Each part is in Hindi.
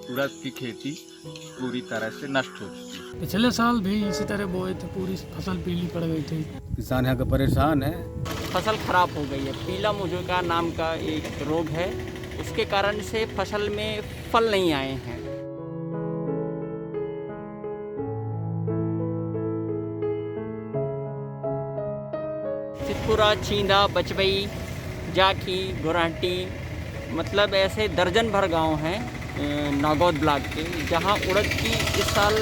उड़द की खेती पूरी तरह से नष्ट हो चुकी है। पिछले साल भी इसी तरह बोए थे, पूरी फसल पीली पड़ गई थी। किसान यहाँ का परेशान है। फसल खराब हो गई है। पीला मुजुका नाम का एक रोग है, उसके कारण से फसल में फल नहीं आए हैं। चितपुरा, चींदा, बचवई, जाखी, गोराहटी, मतलब ऐसे दर्जन भर गांव हैं नागौद ब्लॉक के, जहां उड़द की इस साल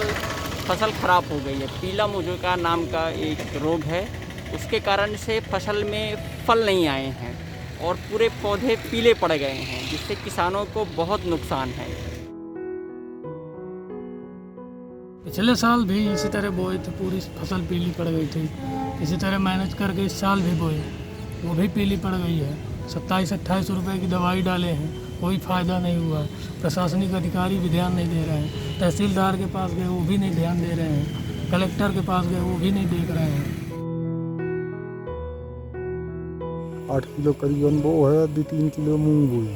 फसल खराब हो गई है। पीला मुजुका नाम का एक रोग है, उसके कारण से फसल में फल नहीं आए हैं और पूरे पौधे पीले पड़ गए हैं, जिससे किसानों को बहुत नुकसान है। पिछले साल भी इसी तरह बोए थे, पूरी फसल पीली पड़ गई थी। इसी तरह मैनेज करके इस साल भी बोए, वो भी पीली पड़ गई है। 27-28 रुपए की दवाई डाले हैं, कोई फ़ायदा नहीं हुआ। प्रशासनिक अधिकारी भी ध्यान नहीं दे रहे हैं। तहसीलदार के पास गए, वो भी नहीं ध्यान दे रहे हैं। कलेक्टर के पास गए, वो भी नहीं देख रहे हैं। 8 किलो करीबन वो है, 2-3 किलो मूंग हुई।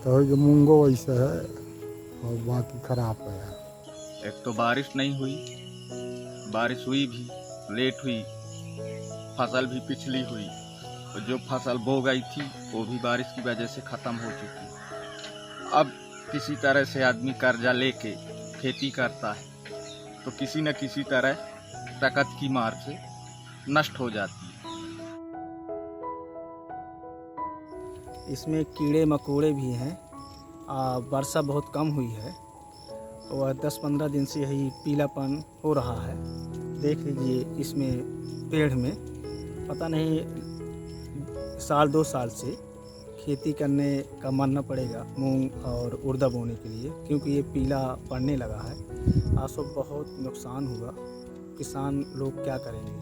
तो ये मूंगो वैसे है और बाकी खराब है। एक तो बारिश नहीं हुई, बारिश हुई भी लेट हुई, फसल भी पिछली हुई, और जो फसल बो गई थी वो भी बारिश की वजह से ख़त्म हो चुकी। अब किसी तरह से आदमी कर्जा लेके खेती करता है तो किसी न किसी तरह ताकत की मार से नष्ट हो जाती है। इसमें कीड़े मकोड़े भी हैं। वर्षा बहुत कम हुई है और 10-15 दिन से यही पीलापन हो रहा है। देख लीजिए इसमें पेड़ में, पता नहीं 1-2 साल से खेती करने का मन न पड़ेगा मूंग और उड़द बोने के लिए, क्योंकि ये पीला पड़ने लगा है। आसो बहुत नुकसान हुआ, किसान लोग क्या करेंगे।